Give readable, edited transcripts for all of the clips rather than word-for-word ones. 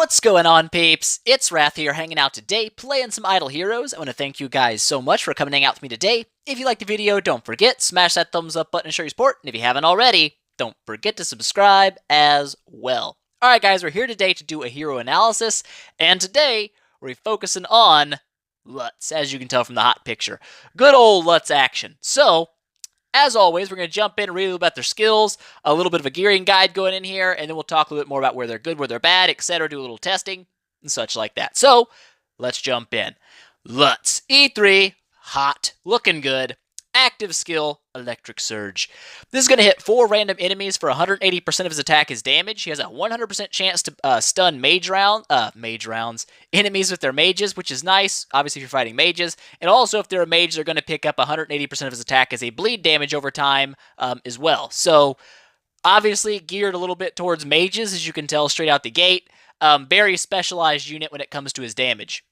What's going on, peeps? It's Wrath here, hanging out today, playing some Idle Heroes. I want to thank you guys so much for coming to hang out with me today. If you liked the video, don't forget, smash that thumbs up button to show your support, and if you haven't already, don't forget to subscribe as well. Alright guys, we're here today to do a hero analysis, and today, we're focusing on Lutz, as you can tell from the hot picture. Good old Lutz action. So, as always, we're going to jump in and read a little about their skills, a little bit of a gearing guide going in here, and then we'll talk a little bit more about where they're good, where they're bad, etc., do a little testing, and such like that. So, let's jump in. Lutz, E3, hot, looking good, active skill, electric surge. This is going to hit 4 random enemies for 180% of his attack as damage. He has a 100% chance to stun mage rounds, enemies with their mages, which is nice, obviously if you're fighting mages. And also if they're a mage, they're going to pick up 180% of his attack as a bleed damage over time as well. So obviously geared a little bit towards mages, as you can tell straight out the gate. Very specialized unit when it comes to his damage.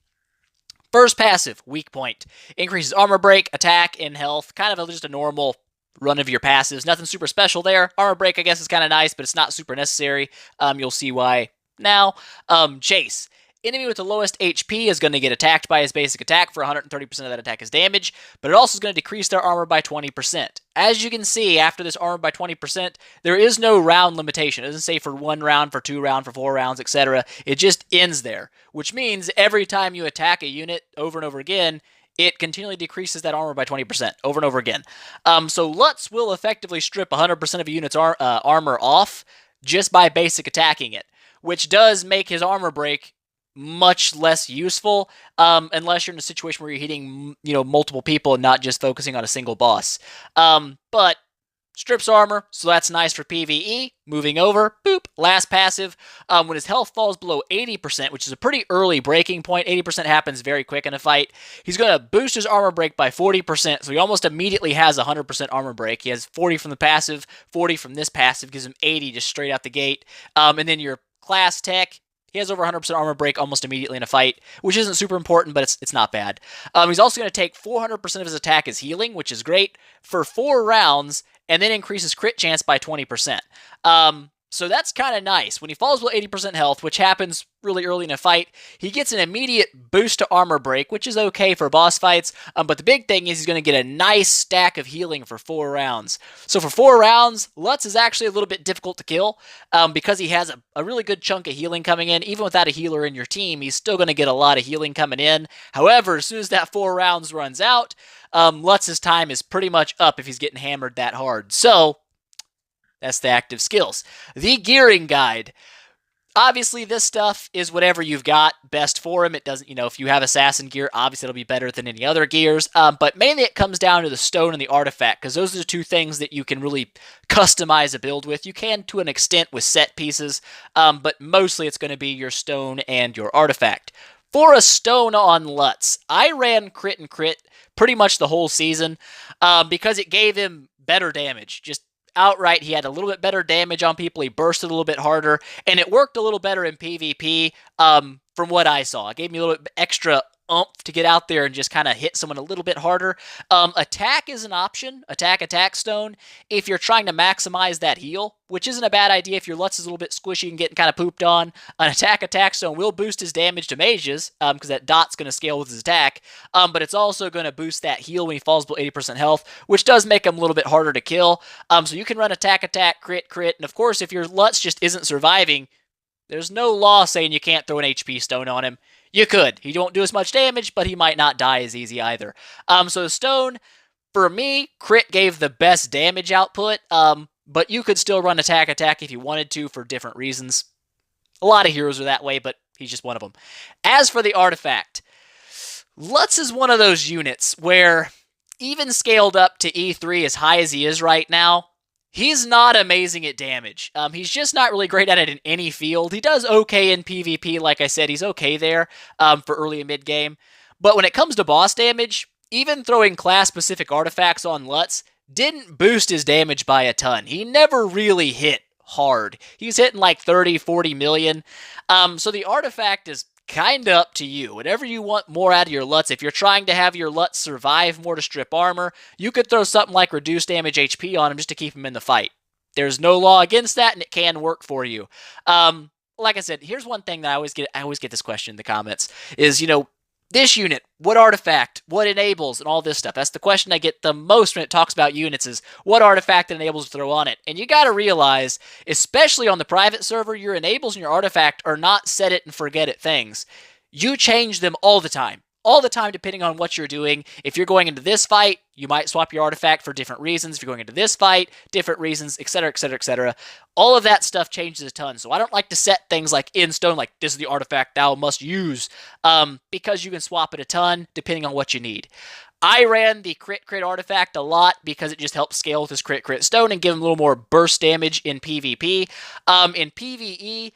First passive, weak point. Increases armor break, attack, and health. Kind of just a normal run of your passives. Nothing super special there. Armor break, I guess, is kind of nice, but it's not super necessary. You'll see why now. Chase. Enemy with the lowest HP is going to get attacked by his basic attack for 130% of that attack as damage, but it also is going to decrease their armor by 20%. As you can see, after this armor by 20%, there is no round limitation. It doesn't say for 1 round, for 2 rounds, for 4 rounds, etc. It just ends there, which means every time you attack a unit over and over again, it continually decreases that armor by 20% over and over again. So Lutz will effectively strip 100% of a unit's armor off just by basic attacking it, which does make his armor break much less useful, unless you're in a situation where you're hitting, multiple people and not just focusing on a single boss. But strips armor, so that's nice for PvE. Moving over, boop, last passive. When his health falls below 80%, which is a pretty early breaking point, 80% happens very quick in a fight, he's going to boost his armor break by 40%, so he almost immediately has 100% armor break. He has 40 from the passive, 40 from this passive, gives him 80 just straight out the gate. And then your class tech, he has over 100% armor break almost immediately in a fight, which isn't super important, but it's not bad. He's also going to take 400% of his attack as healing, which is great, for 4 rounds, and then increases crit chance by 20%. So that's kind of nice. When he falls below 80% health, which happens really early in a fight, he gets an immediate boost to armor break, which is okay for boss fights, but the big thing is he's going to get a nice stack of healing for 4 rounds. So for 4 rounds, Lutz is actually a little bit difficult to kill, because he has a really good chunk of healing coming in. Even without a healer in your team, he's still going to get a lot of healing coming in. However, as soon as that 4 rounds runs out, Lutz's time is pretty much up if he's getting hammered that hard. So that's the active skills. The gearing guide. Obviously, this stuff is whatever you've got best for him. It doesn't, if you have assassin gear, obviously it'll be better than any other gears. But mainly it comes down to the stone and the artifact, because those are the 2 things that you can really customize a build with. You can to an extent with set pieces, but mostly it's going to be your stone and your artifact. For a stone on Lutz, I ran crit and crit pretty much the whole season, because it gave him better damage. Just outright, he had a little bit better damage on people, he bursted a little bit harder, and it worked a little better in PvP from what I saw. It gave me a little bit extra oomph to get out there and just kind of hit someone a little bit harder. Attack is an option, attack stone, if you're trying to maximize that heal, which isn't a bad idea if your Lutz is a little bit squishy and getting kind of pooped on. An attack stone will boost his damage to mages, because that dot's going to scale with his attack, but it's also going to boost that heal when he falls below 80% health, which does make him a little bit harder to kill. So you can run attack, crit, and of course, if your Lutz just isn't surviving, there's no law saying you can't throw an HP stone on him. You could. He won't do as much damage, but he might not die as easy either. So the stone, for me, crit gave the best damage output, but you could still run attack if you wanted to for different reasons. A lot of heroes are that way, but he's just one of them. As for the artifact, Lutz is one of those units where, even scaled up to E3 as high as he is right now, he's not amazing at damage. He's just not really great at it in any field. He does okay in PvP, like I said, he's okay there for early and mid-game. But when it comes to boss damage, even throwing class-specific artifacts on Lutz didn't boost his damage by a ton. He never really hit hard. He's hitting like 30, 40 million. So the artifact is kind of up to you. Whatever you want more out of your Lutz. If you're trying to have your Lutz survive more to strip armor, you could throw something like reduced damage HP on him just to keep him in the fight. There's no law against that, and it can work for you. like I said, here's one thing that I always get this question in the comments is, this unit, what artifact, what enables, and all this stuff. That's the question I get the most when it talks about units is what artifact that enables to throw on it. And you got to realize, especially on the private server, your enables and your artifact are not set it and forget it things. You change them all the time. All the time, depending on what you're doing. If you're going into this fight, you might swap your artifact for different reasons. If you're going into this fight, different reasons, etc., etc., etc. All of that stuff changes a ton. So I don't like to set things like in stone, like this is the artifact thou must use, because you can swap it a ton depending on what you need. I ran the crit artifact a lot because it just helps scale with this crit stone and give them a little more burst damage in PvP. In PvE,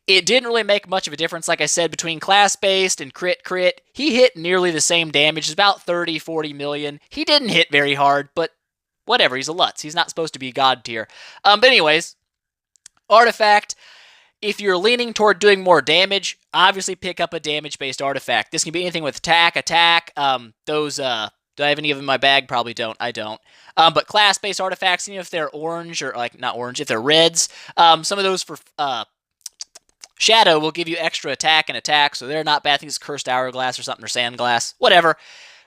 it didn't really make much of a difference, like I said, between class-based and crit. He hit nearly the same damage, about 30, 40 million. He didn't hit very hard, but whatever, he's a Lutz. He's not supposed to be god tier. But anyways, artifact, if you're leaning toward doing more damage, obviously pick up a damage-based artifact. This can be anything with attack. Do I have any of them in my bag? Probably don't. I don't. But class-based artifacts, even if they're orange, or not orange, if they're reds, some of those for Shadow will give you extra attack and attack, so they're not bad. I think it's Cursed Hourglass or something, or Sandglass, whatever.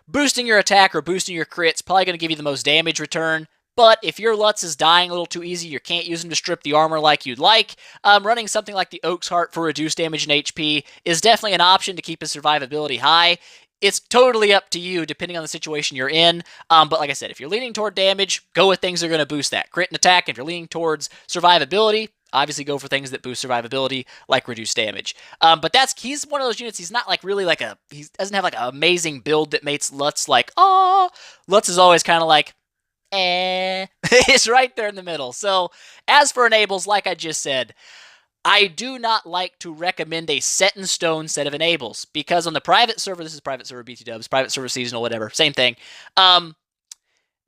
Boosting your attack or boosting your crit's probably going to give you the most damage return, but if your Lutz is dying a little too easy, you can't use him to strip the armor like you'd like, running something like the Oak's Heart for reduced damage and HP is definitely an option to keep his survivability high. It's totally up to you, depending on the situation you're in. But like I said, if you're leaning toward damage, go with things that are going to boost that. Crit and attack. If you're leaning towards survivability, obviously go for things that boost survivability, like reduced damage. But he's one of those units, he's not like really like he doesn't have like an amazing build that makes Lutz like, oh. Lutz is always kind of like, eh. It's right there in the middle. So, as for enables, like I just said, I do not like to recommend a set-in-stone set of enables, because on the private server, this is private server BT dubs, private server seasonal, whatever, same thing,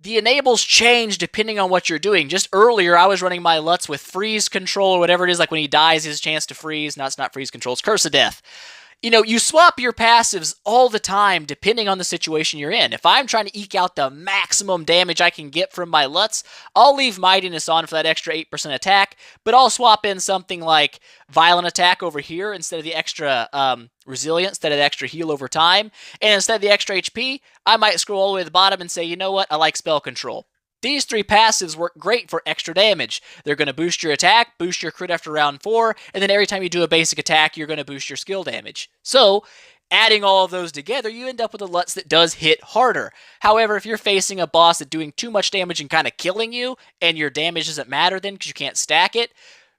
the enables change depending on what you're doing. Just earlier, I was running my Lutz with freeze control, or whatever it is, like when he dies, he has a chance to freeze. No, it's not freeze control, it's Curse of Death. You swap your passives all the time depending on the situation you're in. If I'm trying to eke out the maximum damage I can get from my Lutz, I'll leave Mightiness on for that extra 8% attack, but I'll swap in something like Violent Attack over here instead of the extra Resilience, instead of the extra heal over time, and instead of the extra HP, I might scroll all the way to the bottom and say, you know what, I like Spell Control. These three passives work great for extra damage. They're going to boost your attack, boost your crit after round 4, and then every time you do a basic attack, you're going to boost your skill damage. So, adding all of those together, you end up with a Lutz that does hit harder. However, if you're facing a boss that's doing too much damage and kind of killing you, and your damage doesn't matter then because you can't stack it,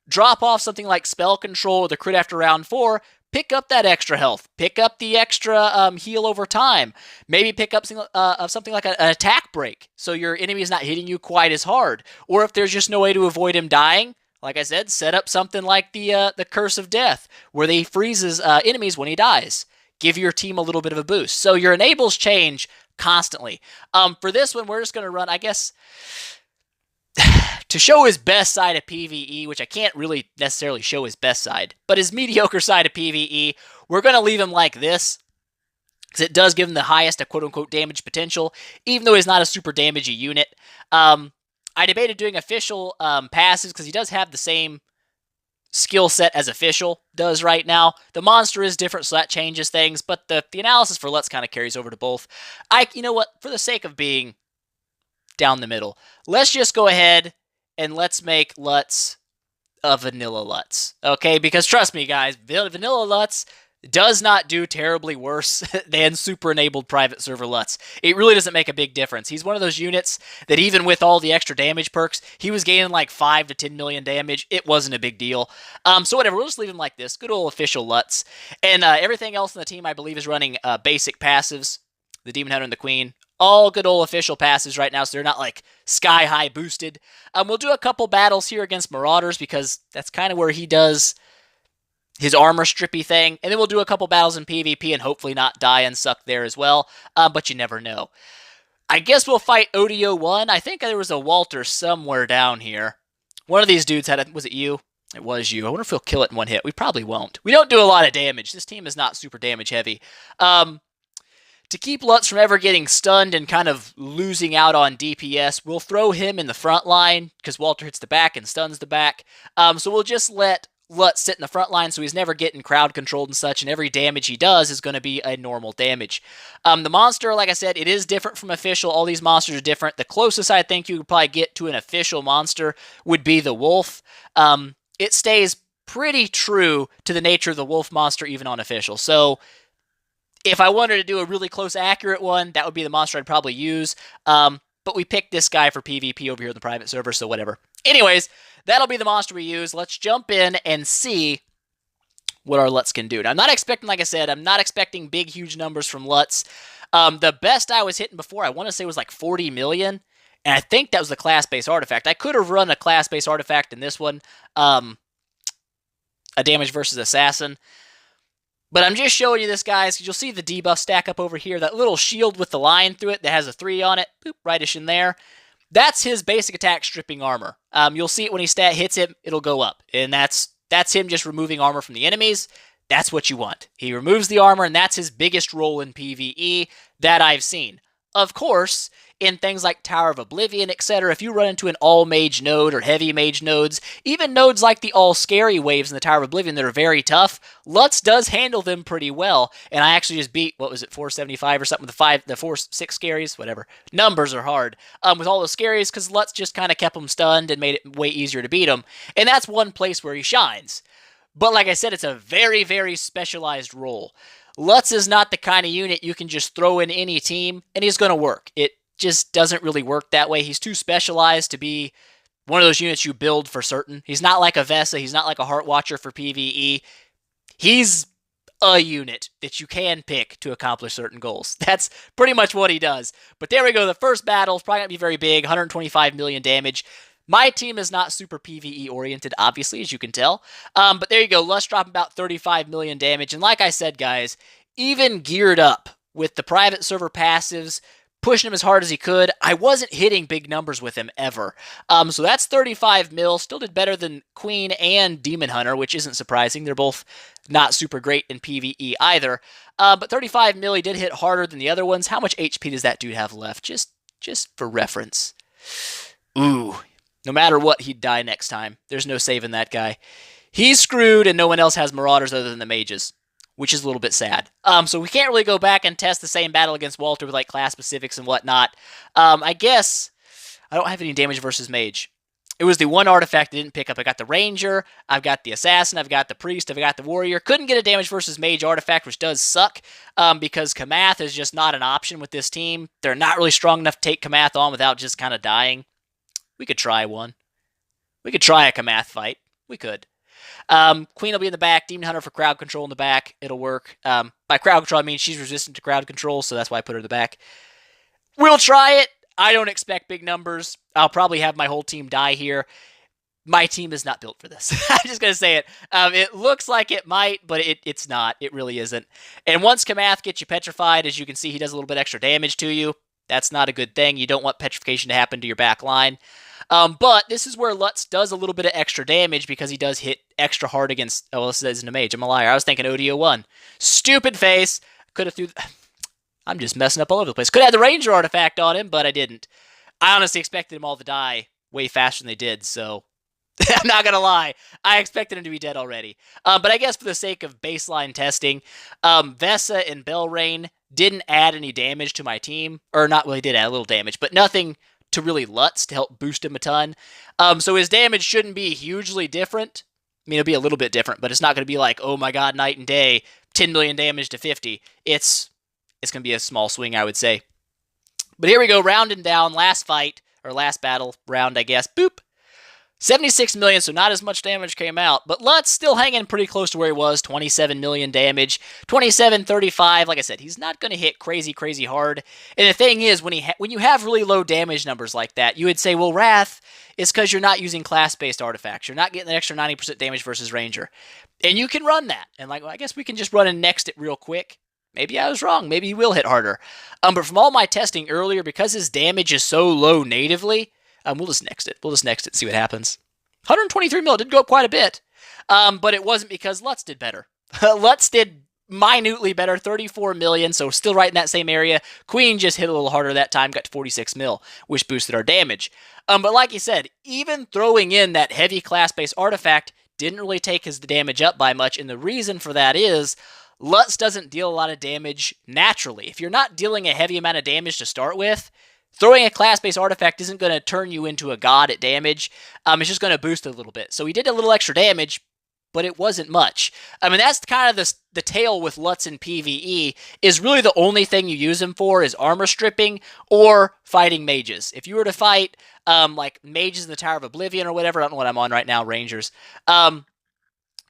drop off something like Spell Control or the crit after round 4, pick up that extra health. Pick up the extra heal over time. Maybe pick up something like an attack break, so your enemy is not hitting you quite as hard. Or if there's just no way to avoid him dying, like I said, set up something like the Curse of Death, where they freezes enemies when he dies. Give your team a little bit of a boost. So your enables change constantly. For this one, we're just going to run, I guess, to show his best side of PvE, which I can't really necessarily show his best side, but his mediocre side of PvE, we're going to leave him like this, because it does give him the highest quote-unquote damage potential, even though he's not a super damagey unit. I debated doing official passes, because he does have the same skill set as official does right now. The monster is different, so that changes things, but the analysis for Lutz kind of carries over to both. You know what, for the sake of being down the middle, let's just go ahead and let's make Lutz a vanilla Lutz, okay? Because trust me, guys, vanilla Lutz does not do terribly worse than super-enabled private server Lutz. It really doesn't make a big difference. He's one of those units that even with all the extra damage perks, he was gaining like 5 to 10 million damage. It wasn't a big deal. So whatever, we'll just leave him like this. Good old official Lutz. And everything else in the team, I believe, is running basic passives. The Demon Hunter and the Queen. All good old official passes right now, so they're not like sky-high boosted. We'll do a couple battles here against Marauders, because that's kind of where he does his armor strippy thing. And then we'll do a couple battles in PvP and hopefully not die and suck there as well. But you never know. I guess we'll fight ODO1. I think there was a Walter somewhere down here. One of these dudes had was it you? It was you. I wonder if he'll kill it in one hit. We probably won't. We don't do a lot of damage. This team is not super damage heavy. To keep Lutz from ever getting stunned and kind of losing out on DPS, we'll throw him in the front line, because Walter hits the back and stuns the back. So we'll just let Lutz sit in the front line, so he's never getting crowd controlled and such, and every damage he does is going to be a normal damage. The monster, like I said, it is different from official. All these monsters are different. The closest I think you could probably get to an official monster would be the wolf. It stays pretty true to the nature of the wolf monster even on official. So if I wanted to do a really close, accurate one, that would be the monster I'd probably use. But we picked this guy for PvP over here in the private server, so whatever. Anyways, that'll be the monster we use. Let's jump in and see what our Lutz can do. Now, I'm not expecting, like I said, I'm not expecting big, huge numbers from Lutz. The best I was hitting before, I want to say, was like 40 million. And I think that was the class-based artifact. I could have run a class-based artifact in this one. A damage versus assassin. But I'm just showing you this, guys, because you'll see the debuff stack up over here. That little shield with the line through it that has a 3 on it. Boop, rightish in there. That's his basic attack stripping armor. You'll see it when he hits him, it'll go up. And that's him just removing armor from the enemies. That's what you want. He removes the armor, and that's his biggest role in PvE that I've seen. Of course, in things like Tower of Oblivion, etc., if you run into an all-mage node or heavy mage nodes, even nodes like the all-scary waves in the Tower of Oblivion that are very tough, Lutz does handle them pretty well, and I actually just beat, 475 or something with the 6 scaries, whatever. Numbers are hard. With all those scaries, because Lutz just kind of kept them stunned and made it way easier to beat them, and that's one place where he shines. But like I said, it's a very, very specialized role. Lutz is not the kind of unit you can just throw in any team, and he's going to work. It just doesn't really work that way. He's too specialized to be one of those units you build for certain. He's not like a Vesa. He's not like a Heart Watcher for PvE. He's a unit that you can pick to accomplish certain goals. That's pretty much what he does. But there we go. The first battle is probably going to be very big, 125 million damage. My team is not super PvE oriented, obviously, as you can tell. But there you go. Lutz dropping about 35 million damage. And like I said, guys, even geared up with the private server passives, pushing him as hard as he could, I wasn't hitting big numbers with him ever. So that's 35 mil. Still did better than Queen and Demon Hunter, which isn't surprising. They're both not super great in PvE either. But 35 mil, he did hit harder than the other ones. How much HP does that dude have left? Just for reference. Ooh. No matter what, he'd die next time. There's no saving that guy. He's screwed, and no one else has Marauders other than the mages, which is a little bit sad. So we can't really go back and test the same battle against Walter with like class specifics and whatnot. I guess I don't have any damage versus mage. It was the one artifact I didn't pick up. I got the ranger, I've got the assassin, I've got the priest, I've got the warrior. Couldn't get a damage versus mage artifact, which does suck, because Kamath is just not an option with this team. They're not really strong enough to take Kamath on without just kind of dying. We could try one. We could try a Kamath fight. We could. Queen will be in the back. Demon Hunter for crowd control in the back. It'll work. By crowd control, I mean she's resistant to crowd control, so that's why I put her in the back. We'll try it. I don't expect big numbers. I'll probably have my whole team die here. My team is not built for this. I'm just going to say it. It looks like it might, but it's not. It really isn't. And once Kamath gets you petrified, as you can see, he does a little bit extra damage to you. That's not a good thing. You don't want petrification to happen to your back line. But this is where Lutz does a little bit of extra damage because he does hit extra hard against... Oh, well, this isn't a mage. I'm a liar. I was thinking ODO1. Stupid face. Could have threw... I'm just messing up all over the place. Could have had the Ranger artifact on him, but I didn't. I honestly expected them all to die way faster than they did, so... I'm not going to lie. I expected him to be dead already. But I guess for the sake of baseline testing, Vesa and Belrain didn't add any damage to my team. Or not really, did add a little damage, but nothing to really Lutz to help boost him a ton. So his damage shouldn't be hugely different. I mean, it'll be a little bit different, but it's not going to be like, oh my god, night and day, 10 million damage to 50. It's going to be a small swing, I would say. But here we go, rounding down, last fight, or last battle round, I guess. Boop! 76 million, so not as much damage came out, but Lutz still hanging pretty close to where he was, 27 million damage, 27, 35, like I said, he's not going to hit crazy, crazy hard, and the thing is, when you have really low damage numbers like that, you would say, well, Wrath is because you're not using class-based artifacts, you're not getting an extra 90% damage versus Ranger, and you can run that, and like, well, I guess we can just run and next it real quick. Maybe I was wrong, maybe he will hit harder, but from all my testing earlier, because his damage is so low natively, we'll just next it. We'll just next it and see what happens. 123 mil did go up quite a bit, but it wasn't because Lutz did better. Lutz did minutely better, 34 million, so still right in that same area. Queen just hit a little harder that time, got to 46 mil, which boosted our damage. But like you said, even throwing in that heavy class-based artifact didn't really take his damage up by much, and the reason for that is Lutz doesn't deal a lot of damage naturally. If you're not dealing a heavy amount of damage to start with, throwing a class-based artifact isn't going to turn you into a god at damage. It's just going to boost it a little bit. So he did a little extra damage, but it wasn't much. I mean, that's kind of the tale with Lutz in PvE, is really the only thing you use him for is armor stripping or fighting mages. If you were to fight, like, mages in the Tower of Oblivion or whatever, I don't know what I'm on right now, Rangers,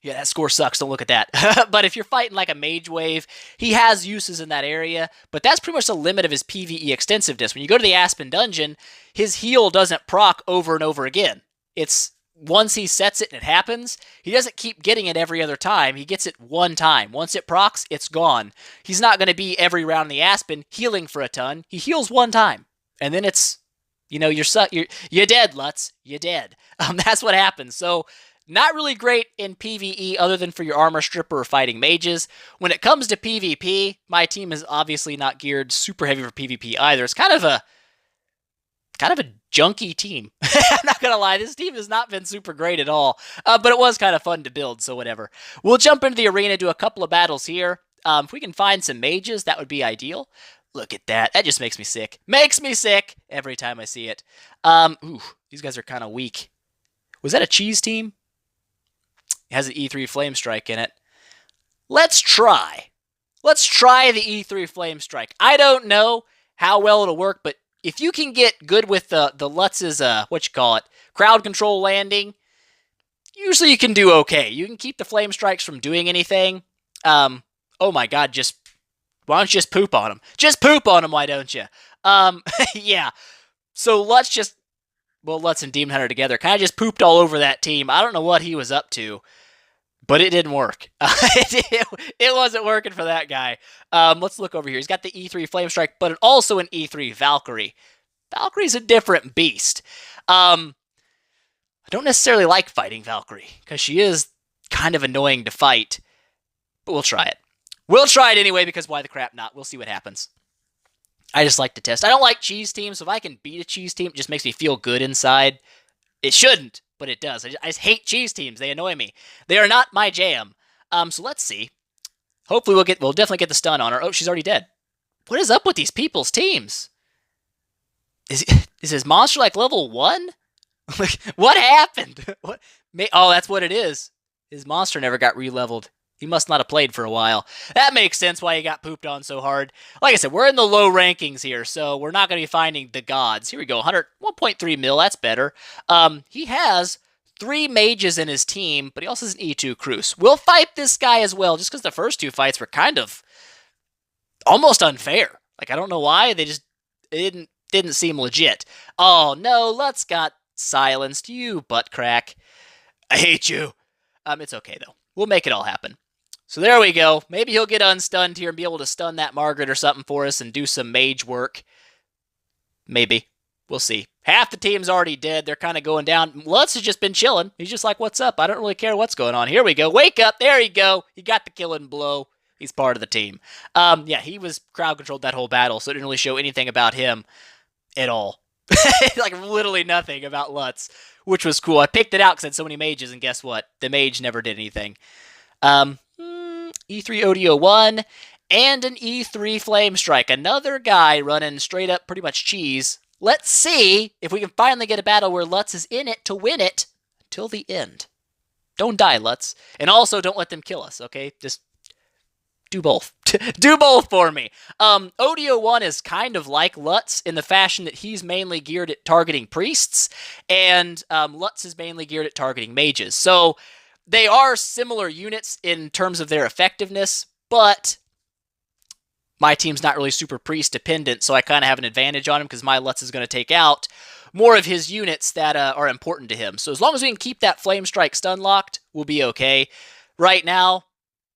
yeah, that score sucks. Don't look at that. But if you're fighting like a mage wave, he has uses in that area. But that's pretty much the limit of his PvE extensiveness. When you go to the Aspen dungeon, his heal doesn't proc over and over again. It's once he sets it and it happens, he doesn't keep getting it every other time. He gets it one time. Once it procs, it's gone. He's not going to be every round in the Aspen healing for a ton. He heals one time. And then it's, you're dead, Lutz. You're dead. That's what happens. So, not really great in PvE other than for your armor stripper or fighting mages. When it comes to PvP, my team is obviously not geared super heavy for PvP either. It's kind of a junky team. I'm not going to lie, this team has not been super great at all. But it was kind of fun to build, so whatever. We'll jump into the arena, do a couple of battles here. If we can find some mages, that would be ideal. Look at that. That just makes me sick. Makes me sick every time I see it. These guys are kind of weak. Was that a cheese team? It has an E3 Flame Strike in it. Let's try. Let's try the E3 Flame Strike. I don't know how well it'll work, but if you can get good with the Lutz's, crowd control landing, usually you can do okay. You can keep the Flame Strikes from doing anything. Oh my god, why don't you just poop on them? Just poop on them, why don't you? Yeah. So Lutz and Demon Hunter together kind of just pooped all over that team. I don't know what he was up to, but it didn't work. It wasn't working for that guy. Let's look over here. He's got the E3 Flame Strike, but also an E3 Valkyrie. Valkyrie's a different beast. I don't necessarily like fighting Valkyrie, because she is kind of annoying to fight, but we'll try it. We'll try it anyway, because why the crap not? We'll see what happens. I just like to test. I don't like cheese teams, so if I can beat a cheese team, it just makes me feel good inside. It shouldn't, but it does. I just hate cheese teams. They annoy me. They are not my jam. So let's see. Hopefully we'll definitely get the stun on her. Oh, she's already dead. What is up with these people's teams? Is his monster like level 1? Like, what happened? Oh, that's what it is. His monster never got re-leveled. He must not have played for a while. That makes sense why he got pooped on so hard. Like I said, we're in the low rankings here, so we're not going to be finding the gods. Here we go, 1.3 mil, that's better. He has 3 mages in his team, but he also has an E2 Cruce. We'll fight this guy as well, just because the first 2 fights were kind of almost unfair. Like, I don't know why, it didn't seem legit. Oh, no, Lutz got silenced, you butt crack. I hate you. It's okay, though. We'll make it all happen. So there we go. Maybe he'll get unstunned here and be able to stun that Margaret or something for us and do some mage work. Maybe. We'll see. Half the team's already dead. They're kind of going down. Lutz has just been chilling. He's just like, what's up? I don't really care what's going on. Here we go. Wake up. There you go. He got the killing blow. He's part of the team. Yeah, he was crowd controlled that whole battle, so it didn't really show anything about him at all. Like, literally nothing about Lutz, which was cool. I picked it out because I had so many mages, and guess what? The mage never did anything. E3 ODO1, and an E3 Flame Strike. Another guy running straight up pretty much cheese. Let's see if we can finally get a battle where Lutz is in it to win it till the end. Don't die, Lutz. And also, don't let them kill us, okay? Just do both. Do both for me. ODO1 is kind of like Lutz in the fashion that he's mainly geared at targeting priests, and Lutz is mainly geared at targeting mages. So they are similar units in terms of their effectiveness, but my team's not really super priest dependent, so I kind of have an advantage on him because my Lutz is going to take out more of his units that are important to him. So as long as we can keep that Flame Strike stun locked, we'll be okay. Right now,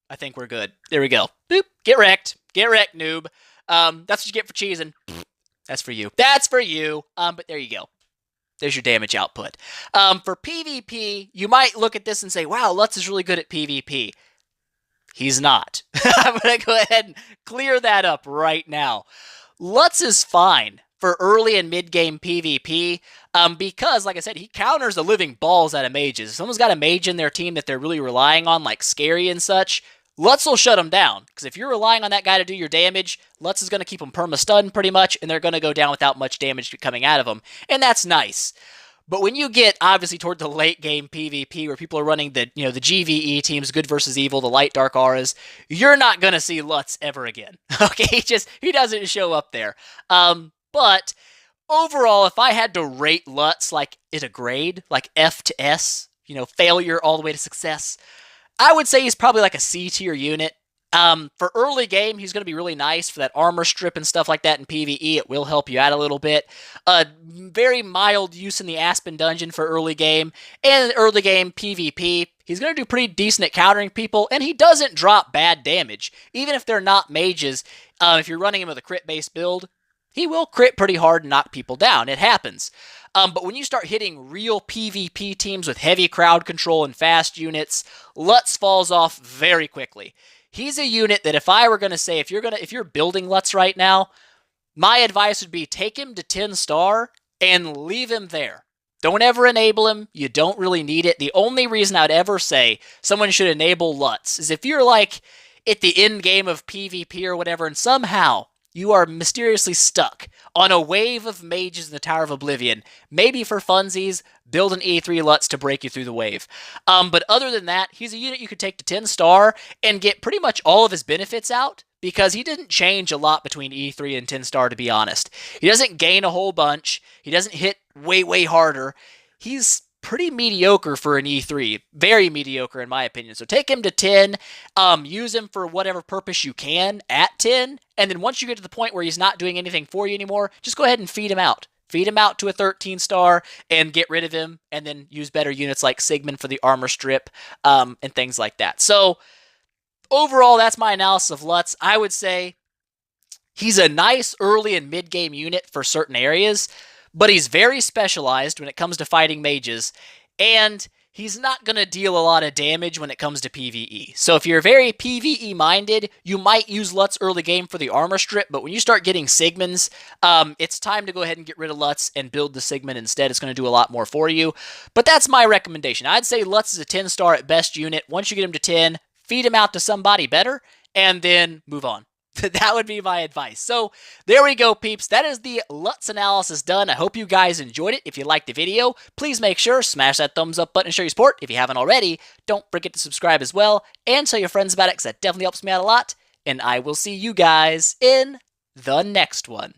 I think we're good. There we go. Boop. Get wrecked. Get wrecked, noob. That's what you get for cheesing. That's for you. That's for you. But there you go. There's your damage output. For PvP, you might look at this and say, wow, Lutz is really good at PvP. He's not. I'm going to go ahead and clear that up right now. Lutz is fine for early and mid-game PvP, because, like I said, he counters the living balls out of mages. If someone's got a mage in their team that they're really relying on, like Scary and such, Lutz will shut him down, because if you're relying on that guy to do your damage, Lutz is going to keep him perma-stunned pretty much, and they're going to go down without much damage coming out of them, and that's nice. But when you get, obviously, toward the late game PvP, where people are running the GVE teams, good versus evil, the light dark auras, you're not going to see Lutz ever again. Okay, he doesn't show up there. But overall, if I had to rate Lutz like at a grade, like F to S, failure all the way to success, I would say he's probably like a C tier unit. For early game, he's going to be really nice for that armor strip and stuff like that in PvE. It will help you out a little bit. Very mild use in the Aspen dungeon for early game. And early game PvP, he's going to do pretty decent at countering people, and he doesn't drop bad damage. Even if they're not mages, if you're running him with a crit-based build, he will crit pretty hard and knock people down. It happens. But when you start hitting real PvP teams with heavy crowd control and fast units, Lutz falls off very quickly. He's a unit that if I were going to say, if you're building Lutz right now, my advice would be take him to 10 star and leave him there. Don't ever enable him. You don't really need it. The only reason I'd ever say someone should enable Lutz is if you're like at the end game of PvP or whatever, and somehow you are mysteriously stuck on a wave of mages in the Tower of Oblivion. Maybe for funsies, build an E3 Lutz to break you through the wave. But other than that, he's a unit you could take to 10 star and get pretty much all of his benefits out, because he didn't change a lot between E3 and 10 star, to be honest. He doesn't gain a whole bunch. He doesn't hit way, way harder. He's pretty mediocre for an E3. Very mediocre in my opinion. So take him to 10, use him for whatever purpose you can at 10, and then once you get to the point where he's not doing anything for you anymore, just go ahead and feed him out. Feed him out to a 13 star and get rid of him, and then use better units like Sigmund for the armor strip, and things like that. So overall, that's my analysis of Lutz. I would say he's a nice early and mid-game unit for certain areas, but he's very specialized when it comes to fighting mages, and he's not going to deal a lot of damage when it comes to PvE. So if you're very PvE-minded, you might use Lutz early game for the armor strip, but when you start getting Sigmunds, it's time to go ahead and get rid of Lutz and build the Sigmund instead. It's going to do a lot more for you. But that's my recommendation. I'd say Lutz is a 10-star at best unit. Once you get him to 10, feed him out to somebody better, and then move on. That would be my advice. So there we go, peeps. That is the Lutz analysis done. I hope you guys enjoyed it. If you liked the video, please make sure smash that thumbs up button and show your support. If you haven't already, don't forget to subscribe as well and tell your friends about it, because that definitely helps me out a lot. And I will see you guys in the next one.